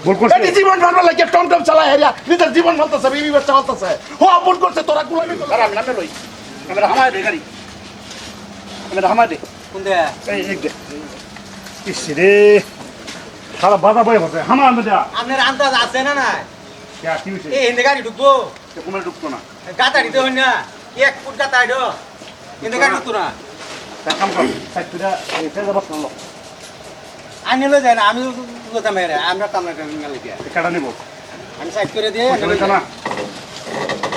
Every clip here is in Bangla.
ভুল করছে এই জীবন ভালো লাগে টমটম চালায় হেরিয়া নিজের জীবন বলতেছে বিবি বাচ্চা বলতেছে ও ভুল করছে তোরা গুলামি কর আর আমি নামে লই আমরা হামায় দে গাড়ি আমরা হামায় দে কোন দে এই এক দে ইস রে সারা বাধা বয়ে বসে হামা আমি দে আপনার আন্দাজ আছে না না কি হয়েছে এই হিন্দে গাড়ি ঢুকবো কোমরে ঢুকতো না গাতা দিতে হই না 1 ফুট গাতা আইডো হিন্দে গাড়ি ঢুকতো না তা কাম কর সাইডটা এই ফেজা বস না আনি লই যায় না আমি কথা মেরে আমরা কামনা গেল কি কাটা নিব আমি সাইড করে দিয়ে লইতো না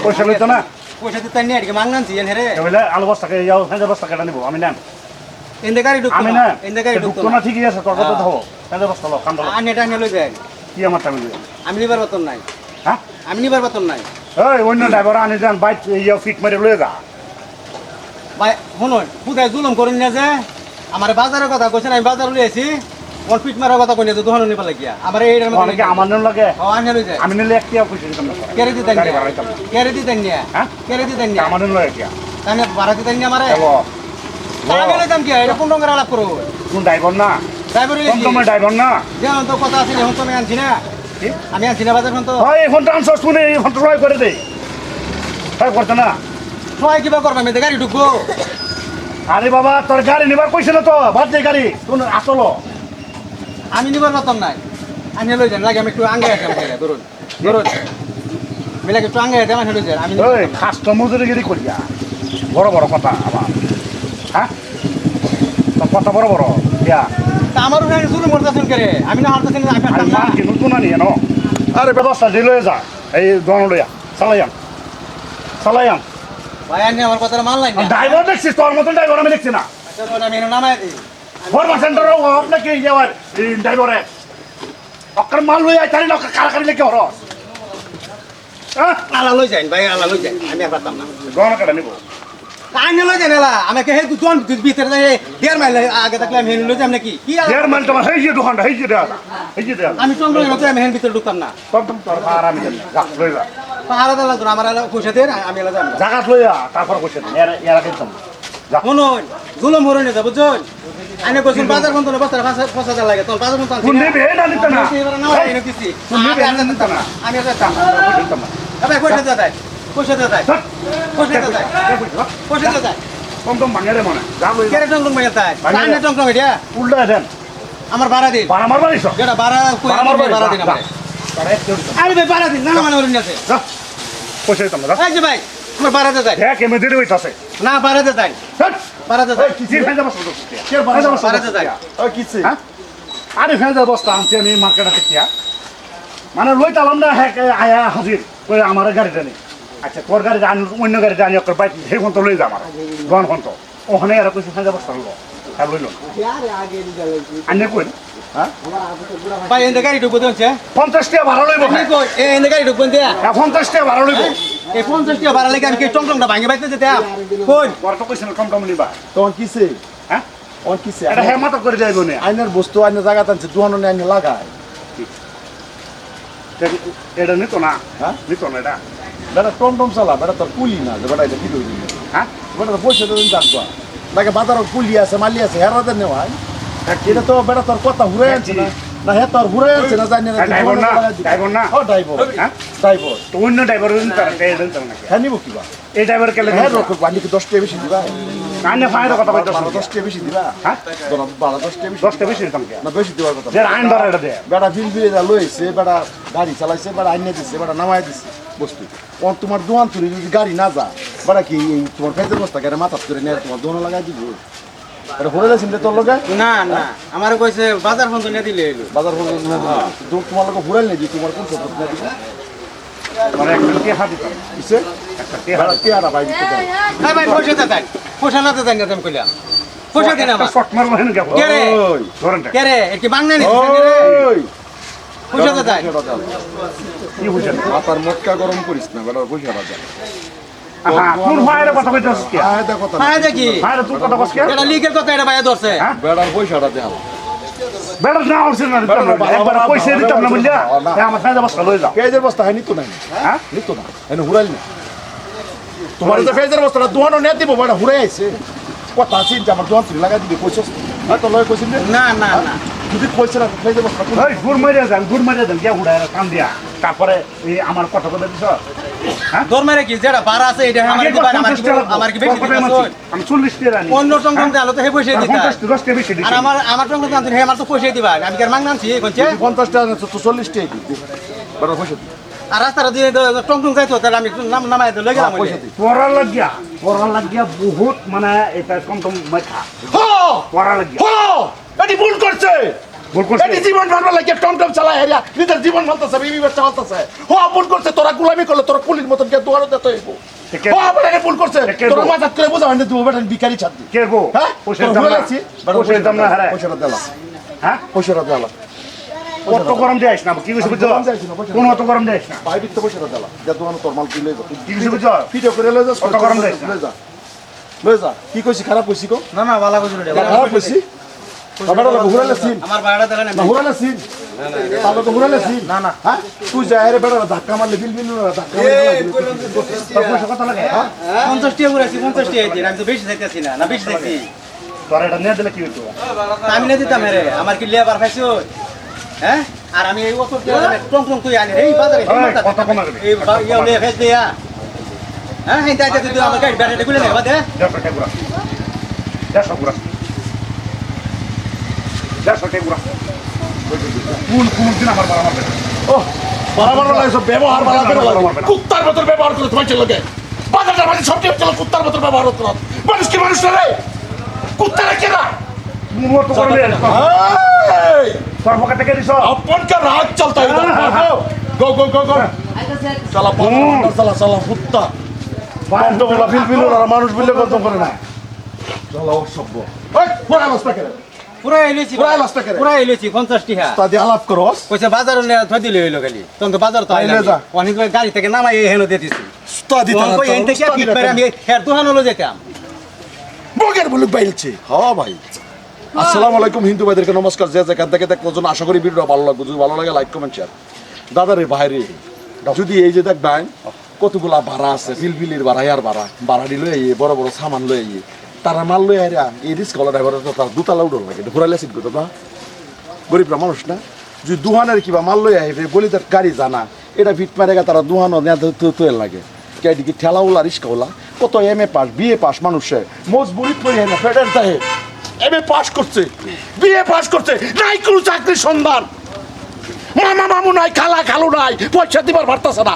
পয়সা লইতো না পয়সা দিতে নিয়ে আজকে মাংনানছি এন হেরে তাহলে আলু বস্তাকে যাও ফেজা বস্তা কাটা নিব আমি নেন হিন্দে গাড়ি ঢুকতো আমি না হিন্দে গাড়ি ঢুকতো ঢুকতো না ঠিকই আছে তোর কথা ধরো ফেজা বস্তা লো কাম আনি এটা নিয়ে লই যায় কি আমার টাইম আমি নিবার মতন নাই হ্যাঁ আমি নিবার মতন নাই এই অন্য ড্রাইভার আনি দেন বাইক ইয়ে ফিট মেরে লয়ে যা ভাই শুনুন খুদাই জুলুম করেন না যে আমার বাজারের কথা কইছেন আমি বাজার লই আইছি ওর পিট মারার কথা কইনে তো দোকানে নিবা লাগিয়া আমার এইটার মধ্যে অনেকে আমার নাম লাগে ও আনি লই যায় আমি নিলে একটিয়া পয়সা দিতাম না কেরে দিতেন গাড়ি ভাড়া দিতাম না। কেরে দিতেন নিয়া হ্যাঁ? কেরে দিতেন নিয়া আমার নাম লাগে কিয়া তাহলে ভাড়া দিতেন নিয়া আমারে হ্যালো আমি লইতাম কি এটা কোন রঙের আলাপ করো কোন ড্রাইভার না ড্রাইভার কোন তোমার ড্রাইভার না যেমন তো কথা আছে এখন তো আমি আনছি না কি? আমি আনছি না বাজার তো হয় এখন ট্রান্সফার শুনে এখন ট্রাই করে দে তাই করতে না সবাই কিবা করবে আমি গাড়ি ঢুকবো আরে বাবা তোর গাড়ি নিবার কইছে না তো বাদ দে গাড়ি কোন আসলো আমি নিবার মতন নাই আমি লই যান লাগে আমি একটু আঙ্গে আছি আমাকে ধরুন ধরুন মিলাকে একটু আঙ্গে আছি আমি লই যান আমি ওই খাস্ত মজুরিগিরি করিয়া বড় বড় কথা আবার হ্যাঁ তোর কথা বড় বড় ইয়া তা আমার উনি জুলুম করতেছেন করে আমি না হারতেছি না আমি আর হারতাম না মান কি নতুন আনি ন আরে ব্যবস্থা দিল যা এই দোকান লইয়া চালাইয়াম চালাইয়াম ভাই আনি আমার কথাটা মানলাই না ড্রাইভার দেখছিস তোর মতন ড্রাইভার আমি দেখছি না আচ্ছা তো আমি এনে নামাই দিই ফরমা সেন্টারও আপনাকে যাওয়ার ড্রাইভারে অক্কর মাল লইয়া তারি না কারাকারি লেগে হরস হ্যাঁ আলা লই যাই ভাই আলা লই যাই আমি আর পারতাম না গহনা কাটা নিব আনি লই যাই এলা আমাকে হে দুজন ভিতরে যাই দেড় মাইল আগে থাকলে আমি হেন লই যাম নাকি কি দেড় মাইল তোমার এই যে দোকানটা এই যে দেয়া এই যে দেয়া আমি টম টম আমি হেন ভিতরে ঢুকতাম না কম টম তোর আর আমি যা লই যা পাহাড়া দালা তো আমার এলা পয়সা দেন আমি এলা যাম জায়গা লইয়া তারপর কইছে এরা কিন্তু যা শুনুন জুলুম হরই না বুঝছেন আনে কইছেন বাজার কোন তো বস্তা ফসা দা লাগে তোর বাজার কোন তো কোন নেবে এটা নিতে না না এনে দিছি কোন নেবে এটা নিতে না আমি আর যাইতাম নিতে না ভাই পয়সা দাও পয়সা দাও পয়সা দাও পয়সা দাও কম টম ভাঙে রে মনে যা লই কেরে টং টং মাইয়া তাই আনে টং টং এটা উল্টা দেন আমার ভাড়া দিন বাড়া মারবা দিছ যেটা ভাড়া কই ভাড়া দিন আমারে আরে ভাই ভাড়া দিন না মানে ওরন আছে যা পয়সা দিতাম না যা এই যে ভাই আমার ভাড়া দে তাই দেখ এমে দিতে হইতাছে না ভাড়া দে তাই চল ভাড়া দে তাই কিসের ফেজা বস্তা কে ফেজা বস্তা ভাড়া দে তাই ও কিছে হ্যাঁ আরে ফেজা বস্তা আনছি আমি মার্কেটে কিয়া মানে লইতালাম না হ্যাঁ আয়া হাজির কই আমার গাড়িটা নেই আচ্ছা তোর গাড়িটা আনি অন্য গাড়িটা আনি ওর বাইক সেই ফোন তো লই যা আমার গন ফোন তো ওখানে এরা কইছে ফেজা বস্তা লো আর লইল আনে কই হ্যাঁ ভাই এনে গাড়ি ঢুকবো দেনছে 50 টাকা ভাড়া লইব আপনি কই এনে গাড়ি ঢুকবেন দিয়া 50 টাকা ভাড়া লইব এই 50 টাকা ভাড়া লাগে আমি কি টং টংটা ভাঙে বাইতে যেতে কই তোর তো কইছ না কম কম নিবা তখন কিছে হ্যাঁ অন কিছে এটা হ্যাঁ মাথা করে যাইব না আইনের বস্তু আইনের জায়গা টানছে দোকানে আইনে লাগায় এটা নিত না হ্যাঁ নিত না এটা বেটা টমটম চালা বেটা তোর কুলি না যে বেটা এটা কি করবি হ্যাঁ বেটা তো পয়সা দেবেন জানতো নাকি বাজারত কুলি আছে মালি আছে হেরাদের নেওয়া এটা তো বেটা তোর কথা ঘুরে আনছে না না হ্যাঁ তোর ঘুরে আনছে না জানি না ড্রাইভার না ড্রাইভার না ও ড্রাইভার হ্যাঁ ড্রাইভার তো অন্য ড্রাইভার তার দেন তার নাকি হ্যাঁ নিব কিবা এই ড্রাইভার কেলে হ্যাঁ রকম পানি কি 10 টাকা বেশি দিবা আইনে ফাইর কথা কইতাছ 10 টাকা বেশি দিবা হ্যাঁ তোরা 10 টাকা বেশি 10 টা বেশি দিতাম কে না বেশি দিবার কথা যে আইন ধরে এটা দে বেটা বিল বিলে লইছে বেটা গাড়ি চালাইছে বেটা আইনে দিছে বেটা নামাই দিছে বস্তু ও তোমার দোকান তুলি যদি গাড়ি না যা বেটা কি এই তোমার ফেজের বস্তা গাড়ি মাথা করে নিয়ে তোমার দোকান লাগাই দিব এটা হরে যাচ্ছেন তোর লগে না না আমার কইছে বাজার ফোন তো নিয়ে দিলে এলো বাজার করে তোমার লগে ঘুরাই নেই তোমার কোন সব না দিবে মানে একটা টিয়া দিতাম কিসে একটা টিয়া বেটা টিয়ারা ভাই দিতে দেয় হ্যাঁ ভাই পয়সা দে তাই পয়সা না দে তাই না তুমি কইলা পয়সা দিন আমার শট মারবো হেন কে কে রে? ওই ধরেন কে রে এর কি বাংলা নি ওই পয়সা দে তাই কি বুঝেন মাথার মটকা গরম করিস না বেটা পয়সা রাজা হ্যাঁ কোন ফাইর কথা কইতাছ কে হ্যাঁ দেখো কথা পায় দেখি ফাইর তুই কথা কস কে এটা লিগের কথা এটা বাইরে ধরছে হ্যাঁ বেটার পয়সাটা দেও বেড়া না হচ্ছে না দিতাম না একবার পয়সা দিতাম না বুঝলা আমার ফাইদা বস্তা লই যাও পেঁয়াজের বস্তা হয় নিতো নাই হ্যাঁ নিতো না এনে হুরাইল না তোমার তো পেঁয়াজের বস্তাটা দোকানও নিয়ে দিব বেটা হুরাই আইছে কথা আছে যে আমার দোকান তুই লাগাই দিবি পয়সা হয়তো লয় কইছিল না না না যদি কইছে না ফেজের বস্তা তুলে ওই গুড় মারিয়া দেন গিয়া উড়ায় কান দিয়া তারপরে এই আমার কথা কথা দিছ হ্যাঁ তোর মেরে কি যেটা ভাড়া আছে এটা আমার দিবা আমার কি বেশি দিবা আমি 40 টাকা আনি অন্য টঙ্কন দেলো তো হে পয়সা দিতা 50 টাকা বেশি দিছি আর আমার টঙ্কন দাম হে আমার তো পয়সা দিবা আমি কি আর মাং নামছি কোনছে 50 টাকা তো 40 টাকা দিই বড় পয়সা দিই আর রাস্তাটা দিয়ে টঙ্কন যাইতো তাহলে আমি নামাই দিলে গেলাম পয়সা দিই পড়া লাগিয়া বহুত মানে এটা কম মাথা হো পড়া লাগিয়া হো এটি ভুল করছে ভুল করছে এটি জীবন ভালো লাগে টমটম চালায় হেরিয়া নিজের জীবন ভালতাছে বিবি ব্যবসা ভালতাছে হো ভুল করছে তোরা গুলামি করলে তোরা পুলিশ মতন কে দুয়ারে দিতে হইব হো আপনাকে ভুল করছে তোরা মাথা করে বোঝা হয় না তুই বেটা ভিখারি ছাড় দি কে গো হ্যাঁ পয়সা দাম না পয়সা দাম না হারায় পয়সাটা দেলা হ্যাঁ পয়সাটা দেলা কত গরম দেয়স না কি কইছ বুঝছো গরম যাইছ না, পয়সা কোন অত গরম দেয়স না বাইরে তো পয়সাটা দেলা যা দোকানে তোর মাল তুই লই যা কি কইছ বুঝছো ভিডিও করে লই যা কত গরম দেয়স না? লই যা কি কইছি খারাপ কইছি কো না না ভালো কইছো রে খারাপ কইছি বাবাটা লোক ঘুরালে সিন আমার ভাড়াটা দিলে না না ঘুরালে সিন তাহলে তো ঘুরালে সিন না, না। হ্যাঁ তুই যা আরে বেটা ধাক্কা মারলে বিল বিল না ধাক্কা মারলে তোর পয়সা কত লাগে 50 টাকা করে 50 টাকা দিন আমি তো বেশি চাইতেছি না বেশি চাইছি তোর এটা নিয়ে দিলে কি হইতো আমি না দিতাম রে আমার কি লেবার পাইছো হ্যাঁ আর আমি এই বছর টং টং তুই আনি এই বাজারে এই, কত কমা দেবে? এই ইয়া লে ফেস দিয়া হ্যাঁ এই তাইতে তুই আমার গাড়ি ব্যাটারি খুলে নে বাদে 150 টাকা গুড়া 150 গুড়া 150 টাকা গুড়া কোন দিন আমার বাড়া মারবে ও বরাবর লাগে সব ব্যবহার ভালো করে লাগে কুত্তার মতো ব্যবহার করে তোমার চলে গেছে বাজারটার মাঝে সব টিপ চলে কুত্তার মতো ব্যবহার করতে মানুষ কি মানুষ না রে কুত্তারা কেনা তুমি তো করবে তোর পকেট থেকে দিছ अपन का राज चलता है इधर गो गो गो गो चला चला चला कुत्ता बंद बोला बिल बिल और মানুষ বিলে বন্ধ করে না চলো সভ্য ওই পুরা লস্তা করে পুরা এলেছি পুরা লস্তা করে পুরা এলেছি 50 টাকা তাদি আলাপ করো কইছে বাজার নে ধর দিলে হইলো খালি তখন তো বাজার তো তাইলে যা। অনেক গাড়ি থেকে নামাই হেনো দিয়ে দিছি তাদি তখন কই এন থেকে পিট করে আমি হের দোকান হলো যেতাম বগের বলুক বাইলছে হ্যাঁ ভাই আসসালামু আলাইকুম হিন্দু ভাইদেরকে নমস্কার যে যেখান থেকে দেখতে জন্য আশা করি ভিডিওটা ভালো লাগবে যদি ভালো লাগে লাইক কমেন্ট শেয়ার দাদা রে বাইরে যদি এই যে দেখবেন কতগুলা ভাড়া আছে ফিলফিলির ভাড়া আর ভাড়া দিল এই বড় বড় সামান লই এই তারা মাল লই আইরা এই রিস্ক কলা ড্রাইভার তো তার দুতলা উড়ল লাগে ঘুরাইলে সিট করতে বা গরিবরা মানুষ না যদি দুহানের কিবা মাল লই আইবে গলিতে গাড়ি জানা এটা ফিট মারে তারা দুহানো তুয়েল লাগে কি ঠেলাওলা রিস্কাওলা কত এম.এ. পাস বিএ পাস মানুষে মজবুরি করে না ফেডার সাহেব এম.এ. পাস করছে বিএ পাস করছে নাই কোনো চাকরির সন্ধান মামা মামু নাই খালা খালু নাই পয়সা দিবার পারতাছে না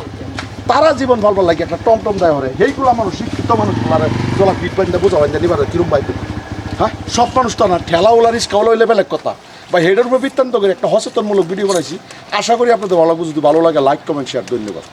তারা জীবন ভালো লাগে একটা টমটম দেয় হরে এইগুলা মানুষ শিক্ষিত মানুষ তোলা পিট পাইনটা বোঝা হয় নিবার কিরম বাইক হ্যাঁ সব মানুষ তো না ঠেলাওলা রিস্কাওয়ালা হইলে বেলেগ কথা বা হেডের উপর বৃত্তান্ত করে একটা সচেতনমূলক ভিডিও বানাইছি আশা করি আপনাদের ভালো লাগবে যদি ভালো লাগে লাইক কমেন্ট শেয়ার ধন্যবাদ